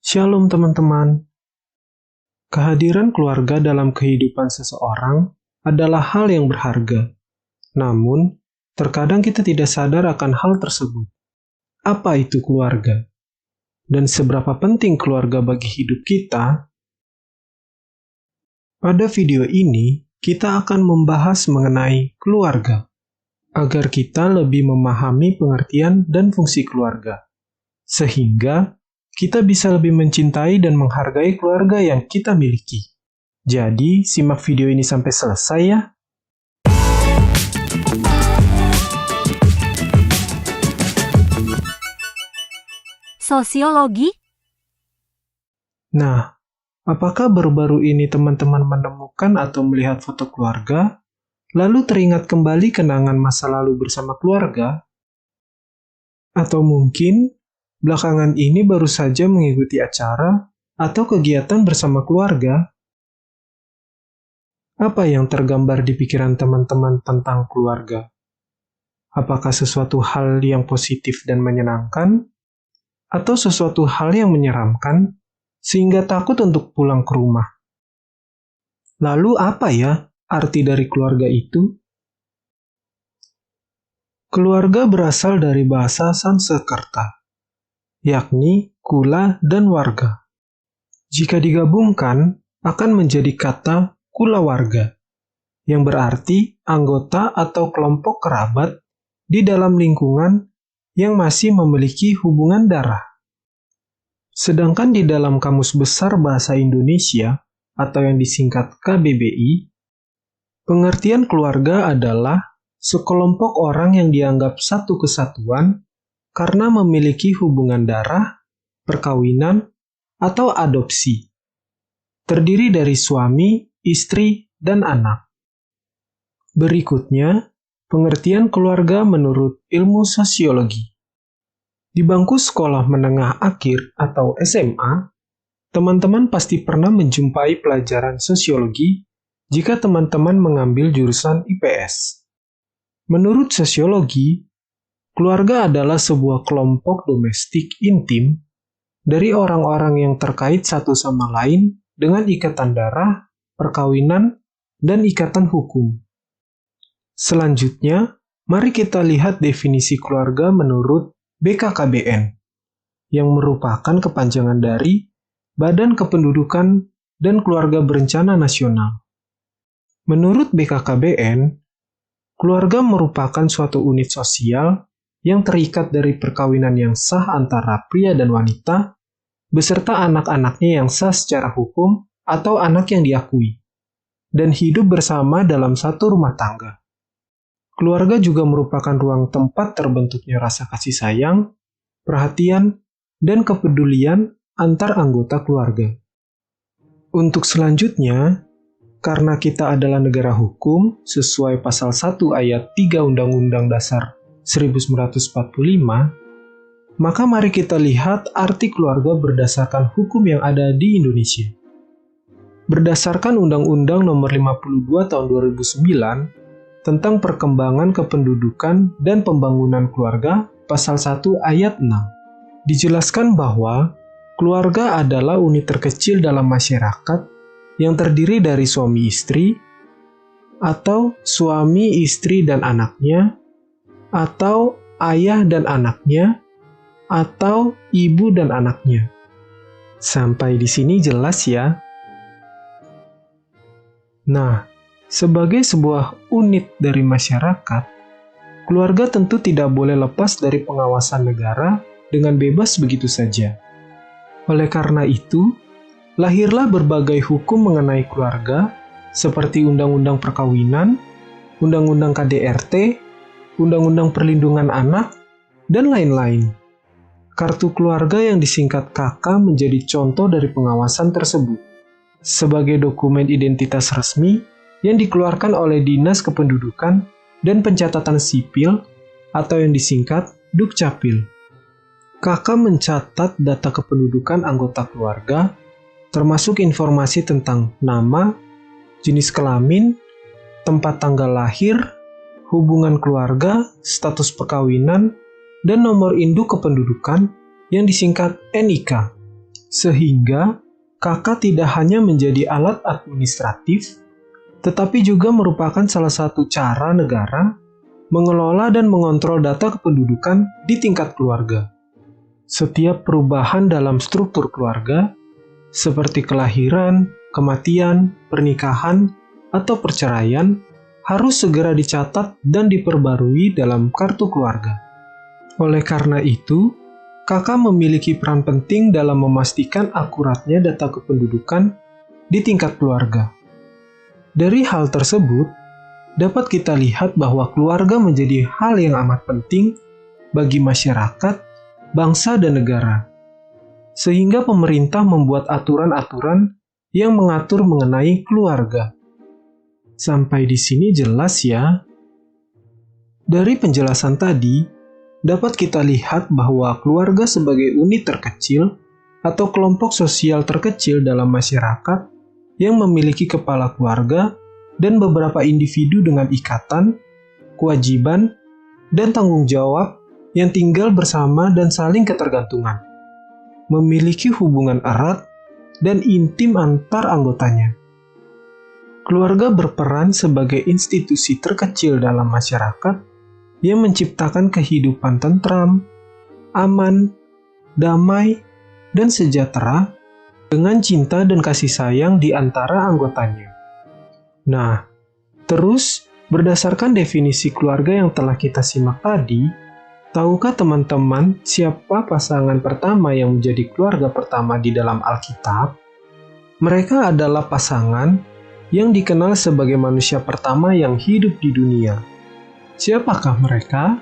Shalom teman-teman. Kehadiran keluarga dalam kehidupan seseorang adalah hal yang berharga. Namun, terkadang kita tidak sadar akan hal tersebut. Apa itu keluarga? Dan seberapa penting keluarga bagi hidup kita? Pada video ini, kita akan membahas mengenai keluarga, agar kita lebih memahami pengertian dan fungsi keluarga, sehingga kita bisa lebih mencintai dan menghargai keluarga yang kita miliki. Jadi, simak video ini sampai selesai ya. Sosiologi? Nah, apakah baru-baru ini teman-teman menemukan atau melihat foto keluarga, lalu teringat kembali kenangan masa lalu bersama keluarga? Atau mungkin belakangan ini baru saja mengikuti acara atau kegiatan bersama keluarga? Apa yang tergambar di pikiran teman-teman tentang keluarga? Apakah sesuatu hal yang positif dan menyenangkan? Atau sesuatu hal yang menyeramkan, sehingga takut untuk pulang ke rumah? Lalu apa ya arti dari keluarga itu? Keluarga berasal dari bahasa Sanskerta, yakni kula dan warga. Jika digabungkan, akan menjadi kata kulawarga, yang berarti anggota atau kelompok kerabat di dalam lingkungan yang masih memiliki hubungan darah. Sedangkan di dalam Kamus Besar Bahasa Indonesia, atau yang disingkat KBBI, pengertian keluarga adalah sekelompok orang yang dianggap satu kesatuan karena memiliki hubungan darah, perkawinan, atau adopsi. Terdiri dari suami, istri, dan anak. Berikutnya, pengertian keluarga menurut ilmu sosiologi. Di bangku sekolah menengah akhir atau SMA, teman-teman pasti pernah menjumpai pelajaran sosiologi jika teman-teman mengambil jurusan IPS. Menurut sosiologi, keluarga adalah sebuah kelompok domestik intim dari orang-orang yang terkait satu sama lain dengan ikatan darah, perkawinan, dan ikatan hukum. Selanjutnya, mari kita lihat definisi keluarga menurut BKKBN, yang merupakan kepanjangan dari Badan Kependudukan dan Keluarga Berencana Nasional. Menurut BKKBN, keluarga merupakan suatu unit sosial yang terikat dari perkawinan yang sah antara pria dan wanita, beserta anak-anaknya yang sah secara hukum atau anak yang diakui, dan hidup bersama dalam satu rumah tangga. Keluarga juga merupakan ruang tempat terbentuknya rasa kasih sayang, perhatian, dan kepedulian antar anggota keluarga. Untuk selanjutnya, karena kita adalah negara hukum sesuai pasal 1 ayat 3 Undang-Undang Dasar 1945, maka mari kita lihat arti keluarga berdasarkan hukum yang ada di Indonesia. Berdasarkan Undang-Undang Nomor 52 Tahun 2009 tentang perkembangan kependudukan dan pembangunan keluarga, pasal 1 ayat 6, dijelaskan bahwa keluarga adalah unit terkecil dalam masyarakat yang terdiri dari suami istri, atau suami istri dan anaknya, atau ayah dan anaknya, atau ibu dan anaknya. Sampai di sini jelas ya? Nah, sebagai sebuah unit dari masyarakat, keluarga tentu tidak boleh lepas dari pengawasan negara dengan bebas begitu saja. Oleh karena itu, lahirlah berbagai hukum mengenai keluarga, seperti Undang-Undang Perkawinan, Undang-Undang KDRT, Undang-Undang Perlindungan Anak, dan lain-lain. Kartu keluarga yang disingkat KK menjadi contoh dari pengawasan tersebut, sebagai dokumen identitas resmi yang dikeluarkan oleh Dinas Kependudukan dan Pencatatan Sipil, atau yang disingkat Dukcapil. KK mencatat data kependudukan anggota keluarga, termasuk informasi tentang nama, jenis kelamin, tempat tanggal lahir, hubungan keluarga, status perkawinan, dan nomor induk kependudukan yang disingkat NIK. Sehingga kakak tidak hanya menjadi alat administratif, tetapi juga merupakan salah satu cara negara mengelola dan mengontrol data kependudukan di tingkat keluarga. Setiap perubahan dalam struktur keluarga, seperti kelahiran, kematian, pernikahan, atau perceraian, harus segera dicatat dan diperbarui dalam kartu keluarga. Oleh karena itu, kakak memiliki peran penting dalam memastikan akuratnya data kependudukan di tingkat keluarga. Dari hal tersebut, dapat kita lihat bahwa keluarga menjadi hal yang amat penting bagi masyarakat, bangsa, dan negara. Sehingga pemerintah membuat aturan-aturan yang mengatur mengenai keluarga. Sampai di sini jelas ya? Dari penjelasan tadi, dapat kita lihat bahwa keluarga sebagai unit terkecil atau kelompok sosial terkecil dalam masyarakat yang memiliki kepala keluarga dan beberapa individu dengan ikatan, kewajiban, dan tanggung jawab yang tinggal bersama dan saling ketergantungan, memiliki hubungan erat dan intim antar anggotanya. Keluarga berperan sebagai institusi terkecil dalam masyarakat yang menciptakan kehidupan tentram, aman, damai, dan sejahtera dengan cinta dan kasih sayang di antara anggotanya. Nah, terus berdasarkan definisi keluarga yang telah kita simak tadi, tahukah teman-teman siapa pasangan pertama yang menjadi keluarga pertama di dalam Alkitab? Mereka adalah pasangan yang dikenal sebagai manusia pertama yang hidup di dunia. Siapakah mereka?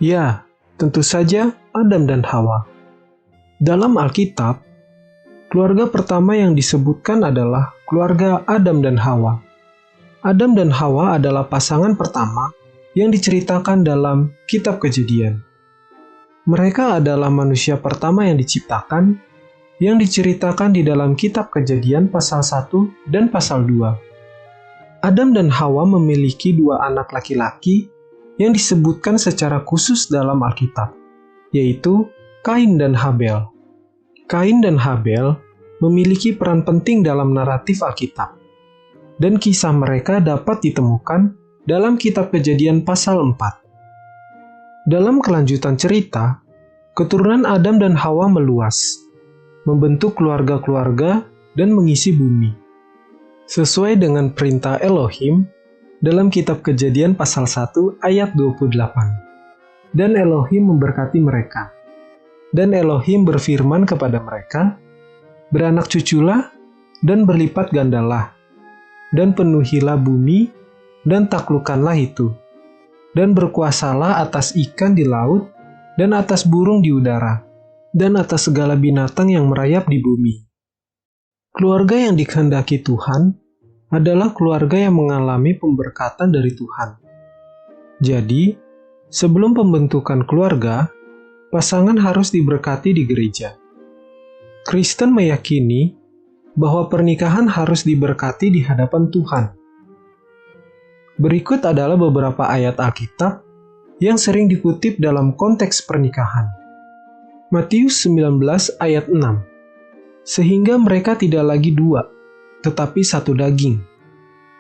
Ya, tentu saja Adam dan Hawa. Dalam Alkitab, keluarga pertama yang disebutkan adalah keluarga Adam dan Hawa. Adam dan Hawa adalah pasangan pertama yang diceritakan dalam Kitab Kejadian. Mereka adalah manusia pertama yang diciptakan, yang diceritakan di dalam Kitab Kejadian pasal 1 dan pasal 2. Adam dan Hawa memiliki dua anak laki-laki yang disebutkan secara khusus dalam Alkitab, yaitu Kain dan Habel. Kain dan Habel memiliki peran penting dalam naratif Alkitab, dan kisah mereka dapat ditemukan dalam Kitab Kejadian pasal 4. Dalam kelanjutan cerita, keturunan Adam dan Hawa meluas, membentuk keluarga-keluarga, dan mengisi bumi. Sesuai dengan perintah Elohim dalam Kitab Kejadian pasal 1 ayat 28. Dan Elohim memberkati mereka. Dan Elohim berfirman kepada mereka, "Beranak cuculah dan berlipat gandalah, dan penuhilah bumi, dan taklukkanlah itu, dan berkuasalah atas ikan di laut, dan atas burung di udara, dan atas segala binatang yang merayap di bumi." Keluarga yang dikehendaki Tuhan adalah keluarga yang mengalami pemberkatan dari Tuhan. Jadi, sebelum pembentukan keluarga, pasangan harus diberkati di gereja. Kristen meyakini bahwa pernikahan harus diberkati di hadapan Tuhan. Berikut adalah beberapa ayat Alkitab yang sering dikutip dalam konteks pernikahan. Matius 19 ayat 6. Sehingga mereka tidak lagi dua, tetapi satu daging.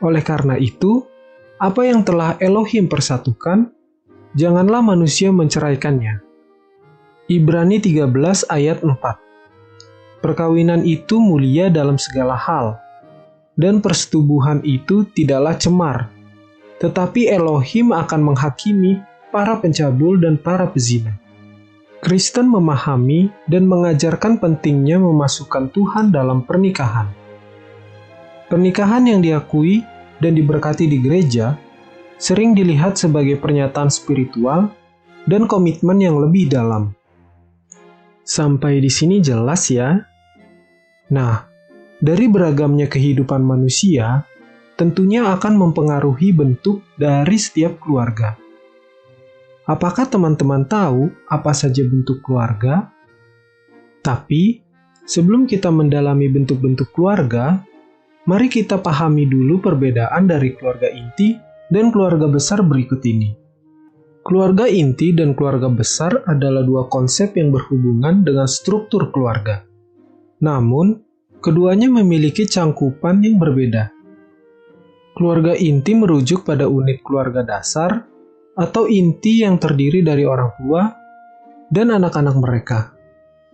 Oleh karena itu, apa yang telah Elohim persatukan, janganlah manusia menceraikannya. Ibrani 13 ayat 4. Perkawinan itu mulia dalam segala hal, dan persetubuhan itu tidaklah cemar, tetapi Elohim akan menghakimi para pencabul dan para pezina. Kristen memahami dan mengajarkan pentingnya memasukkan Tuhan dalam pernikahan. Pernikahan yang diakui dan diberkati di gereja sering dilihat sebagai pernyataan spiritual dan komitmen yang lebih dalam. Sampai di sini jelas ya? Nah, dari beragamnya kehidupan manusia, tentunya akan mempengaruhi bentuk dari setiap keluarga. Apakah teman-teman tahu apa saja bentuk keluarga? Tapi, sebelum kita mendalami bentuk-bentuk keluarga, mari kita pahami dulu perbedaan dari keluarga inti dan keluarga besar berikut ini. Keluarga inti dan keluarga besar adalah dua konsep yang berhubungan dengan struktur keluarga. Namun, keduanya memiliki cangkupan yang berbeda. Keluarga inti merujuk pada unit keluarga dasar atau inti yang terdiri dari orang tua dan anak-anak mereka.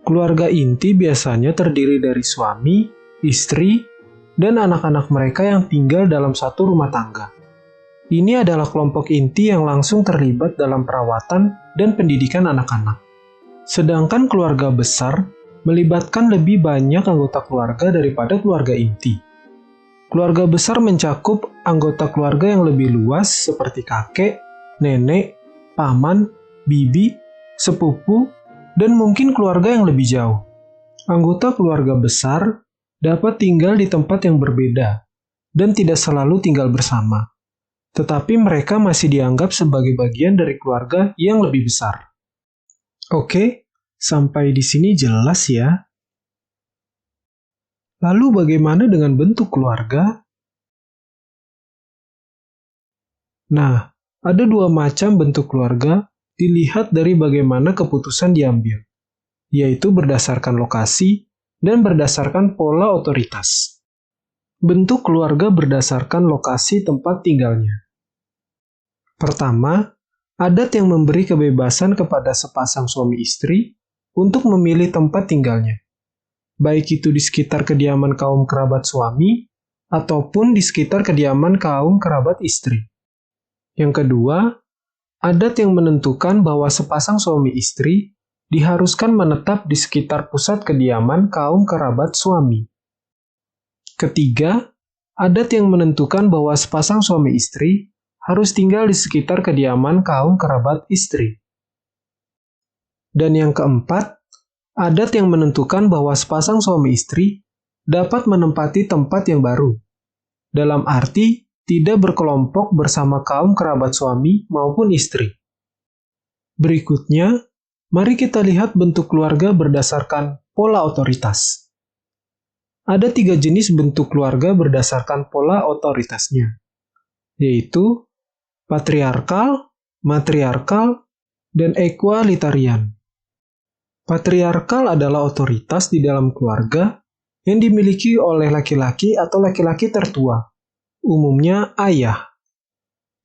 Keluarga inti biasanya terdiri dari suami, istri, dan anak-anak mereka yang tinggal dalam satu rumah tangga. Ini adalah kelompok inti yang langsung terlibat dalam perawatan dan pendidikan anak-anak. Sedangkan keluarga besar melibatkan lebih banyak anggota keluarga daripada keluarga inti. Keluarga besar mencakup anggota keluarga yang lebih luas seperti kakek, nenek, paman, bibi, sepupu, dan mungkin keluarga yang lebih jauh. Anggota keluarga besar dapat tinggal di tempat yang berbeda dan tidak selalu tinggal bersama. Tetapi mereka masih dianggap sebagai bagian dari keluarga yang lebih besar. Oke, sampai di sini jelas ya. Lalu bagaimana dengan bentuk keluarga? Nah, ada dua macam bentuk keluarga dilihat dari bagaimana keputusan diambil, yaitu berdasarkan lokasi dan berdasarkan pola otoritas. Bentuk keluarga berdasarkan lokasi tempat tinggalnya. Pertama, adat yang memberi kebebasan kepada sepasang suami istri untuk memilih tempat tinggalnya, baik itu di sekitar kediaman kaum kerabat suami ataupun di sekitar kediaman kaum kerabat istri. Yang kedua, adat yang menentukan bahwa sepasang suami istri diharuskan menetap di sekitar pusat kediaman kaum kerabat suami. Ketiga, adat yang menentukan bahwa sepasang suami istri harus tinggal di sekitar kediaman kaum kerabat istri. Dan yang keempat, adat yang menentukan bahwa sepasang suami istri dapat menempati tempat yang baru, dalam arti tidak berkelompok bersama kaum kerabat suami maupun istri. Berikutnya, mari kita lihat bentuk keluarga berdasarkan pola otoritas. Ada 3 jenis bentuk keluarga berdasarkan pola otoritasnya, yaitu patriarkal, matriarkal, dan equalitarian. Patriarkal adalah otoritas di dalam keluarga yang dimiliki oleh laki-laki atau laki-laki tertua, umumnya ayah.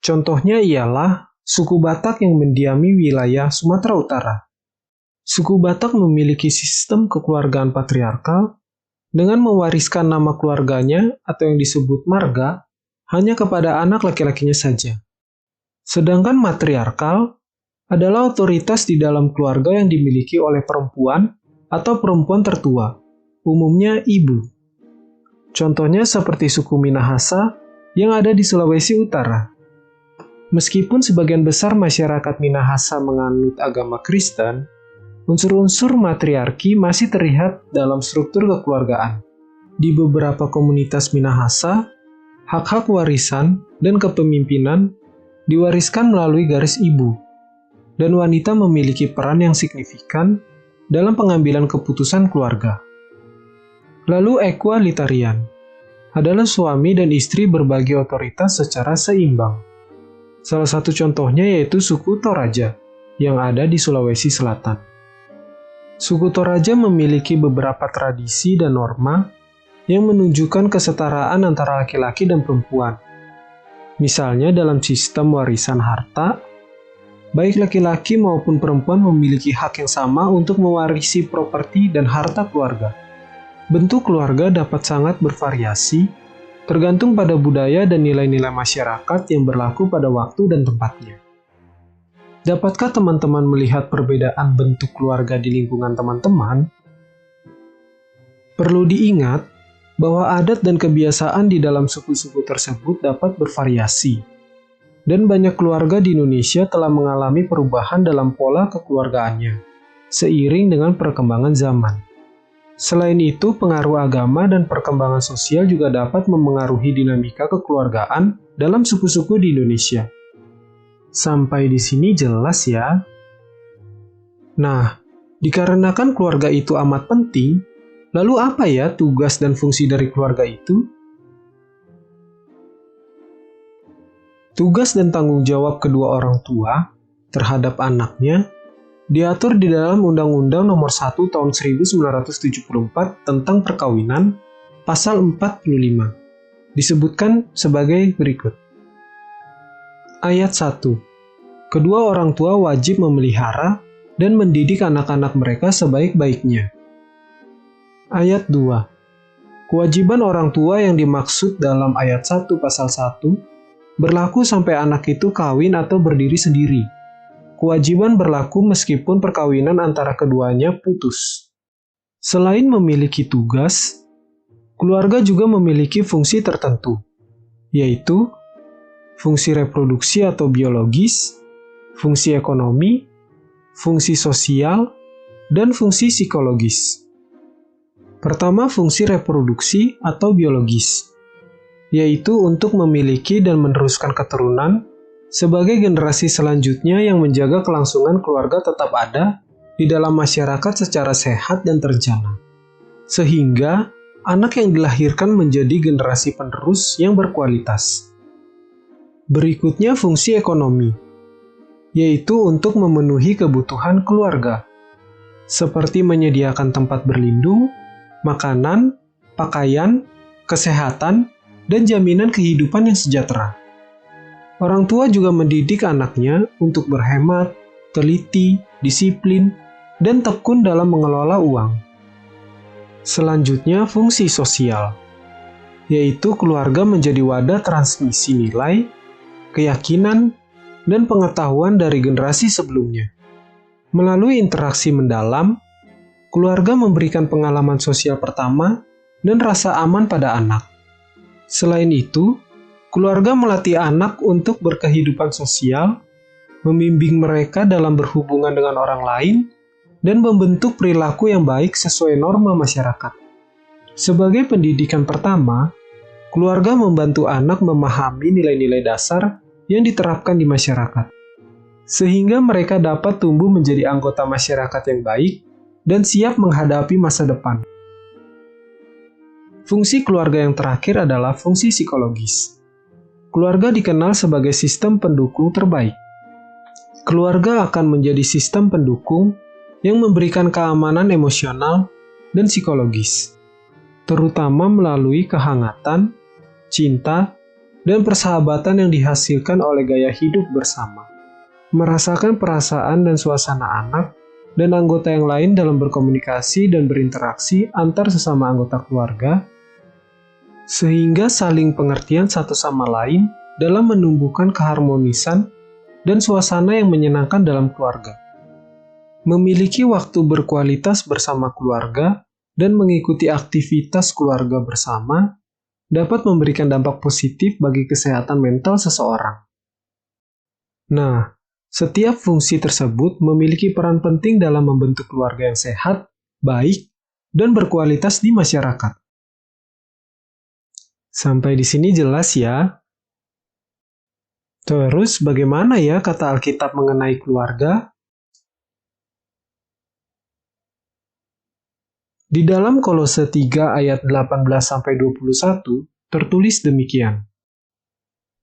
Contohnya ialah suku Batak yang mendiami wilayah Sumatera Utara. Suku Batak memiliki sistem kekeluargaan patriarkal dengan mewariskan nama keluarganya atau yang disebut marga hanya kepada anak laki-lakinya saja. Sedangkan matriarkal adalah otoritas di dalam keluarga yang dimiliki oleh perempuan atau perempuan tertua, umumnya ibu. Contohnya seperti suku Minahasa yang ada di Sulawesi Utara. Meskipun sebagian besar masyarakat Minahasa menganut agama Kristen, unsur-unsur matriarki masih terlihat dalam struktur kekeluargaan. Di beberapa komunitas Minahasa, hak-hak warisan dan kepemimpinan diwariskan melalui garis ibu, dan wanita memiliki peran yang signifikan dalam pengambilan keputusan keluarga. Lalu equalitarian adalah suami dan istri berbagi otoritas secara seimbang. Salah satu contohnya yaitu suku Toraja yang ada di Sulawesi Selatan. Suku Toraja memiliki beberapa tradisi dan norma yang menunjukkan kesetaraan antara laki-laki dan perempuan. Misalnya dalam sistem warisan harta, baik laki-laki maupun perempuan memiliki hak yang sama untuk mewarisi properti dan harta keluarga. Bentuk keluarga dapat sangat bervariasi, tergantung pada budaya dan nilai-nilai masyarakat yang berlaku pada waktu dan tempatnya. Dapatkah teman-teman melihat perbedaan bentuk keluarga di lingkungan teman-teman? Perlu diingat bahwa adat dan kebiasaan di dalam suku-suku tersebut dapat bervariasi, dan banyak keluarga di Indonesia telah mengalami perubahan dalam pola kekeluargaannya, seiring dengan perkembangan zaman. Selain itu, pengaruh agama dan perkembangan sosial juga dapat memengaruhi dinamika kekeluargaan dalam suku-suku di Indonesia. Sampai di sini jelas ya? Nah, dikarenakan keluarga itu amat penting, lalu apa ya tugas dan fungsi dari keluarga itu? Tugas dan tanggung jawab kedua orang tua terhadap anaknya diatur di dalam Undang-Undang Nomor 1 Tahun 1974 tentang Perkawinan, Pasal 45. Disebutkan sebagai berikut. Ayat 1. Kedua orang tua wajib memelihara dan mendidik anak-anak mereka sebaik-baiknya. Ayat 2. Kewajiban orang tua yang dimaksud dalam ayat 1 pasal 1 berlaku sampai anak itu kawin atau berdiri sendiri. Kewajiban berlaku meskipun perkawinan antara keduanya putus. Selain memiliki tugas, keluarga juga memiliki fungsi tertentu, yaitu fungsi reproduksi atau biologis, fungsi ekonomi, fungsi sosial, dan fungsi psikologis. Pertama, fungsi reproduksi atau biologis, yaitu untuk memiliki dan meneruskan keturunan sebagai generasi selanjutnya yang menjaga kelangsungan keluarga tetap ada di dalam masyarakat secara sehat dan terencana, sehingga anak yang dilahirkan menjadi generasi penerus yang berkualitas. Berikutnya fungsi ekonomi, yaitu untuk memenuhi kebutuhan keluarga, seperti menyediakan tempat berlindung, makanan, pakaian, kesehatan, dan jaminan kehidupan yang sejahtera. Orang tua juga mendidik anaknya untuk berhemat, teliti, disiplin, dan tekun dalam mengelola uang. Selanjutnya, fungsi sosial, yaitu keluarga menjadi wadah transmisi nilai, keyakinan, dan pengetahuan dari generasi sebelumnya. Melalui interaksi mendalam, keluarga memberikan pengalaman sosial pertama dan rasa aman pada anak. Selain itu, keluarga melatih anak untuk berkehidupan sosial, membimbing mereka dalam berhubungan dengan orang lain, dan membentuk perilaku yang baik sesuai norma masyarakat. Sebagai pendidikan pertama, keluarga membantu anak memahami nilai-nilai dasar yang diterapkan di masyarakat, sehingga mereka dapat tumbuh menjadi anggota masyarakat yang baik dan siap menghadapi masa depan. Fungsi keluarga yang terakhir adalah fungsi psikologis. Keluarga dikenal sebagai sistem pendukung terbaik. Keluarga akan menjadi sistem pendukung yang memberikan keamanan emosional dan psikologis, terutama melalui kehangatan, cinta, dan persahabatan yang dihasilkan oleh gaya hidup bersama. Merasakan perasaan dan suasana anak dan anggota yang lain dalam berkomunikasi dan berinteraksi antar sesama anggota keluarga, sehingga saling pengertian satu sama lain dalam menumbuhkan keharmonisan dan suasana yang menyenangkan dalam keluarga. Memiliki waktu berkualitas bersama keluarga dan mengikuti aktivitas keluarga bersama dapat memberikan dampak positif bagi kesehatan mental seseorang. Nah, setiap fungsi tersebut memiliki peran penting dalam membentuk keluarga yang sehat, baik, dan berkualitas di masyarakat. Sampai di sini jelas ya? Terus bagaimana ya kata Alkitab mengenai keluarga? Di dalam Kolose 3 ayat 18-21 tertulis demikian.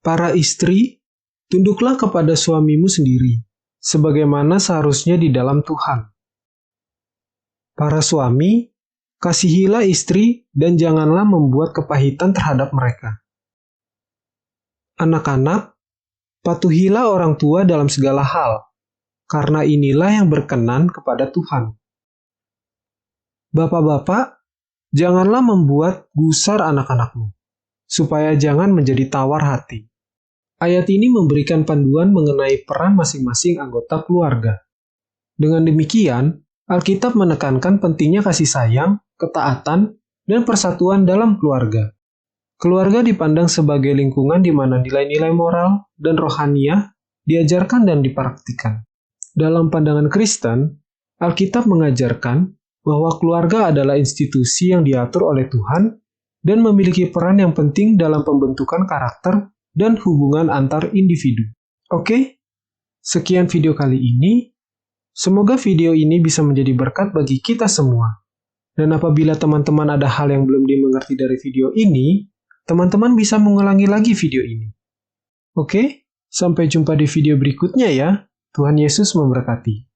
Para istri, tunduklah kepada suamimu sendiri, sebagaimana seharusnya di dalam Tuhan. Para suami, kasihilah istri dan janganlah membuat kepahitan terhadap mereka. Anak-anak, patuhilah orang tua dalam segala hal, karena inilah yang berkenan kepada Tuhan. Bapak-bapak, janganlah membuat gusar anak-anakmu, supaya jangan menjadi tawar hati. Ayat ini memberikan panduan mengenai peran masing-masing anggota keluarga. Dengan demikian, Alkitab menekankan pentingnya kasih sayang, ketaatan, dan persatuan dalam keluarga. Keluarga dipandang sebagai lingkungan di mana nilai-nilai moral dan rohaniah diajarkan dan dipraktikkan. Dalam pandangan Kristen, Alkitab mengajarkan bahwa keluarga adalah institusi yang diatur oleh Tuhan dan memiliki peran yang penting dalam pembentukan karakter dan hubungan antar individu. Oke, sekian video kali ini. Semoga video ini bisa menjadi berkat bagi kita semua. Dan apabila teman-teman ada hal yang belum dimengerti dari video ini, teman-teman bisa mengulangi lagi video ini. Oke, sampai jumpa di video berikutnya ya. Tuhan Yesus memberkati.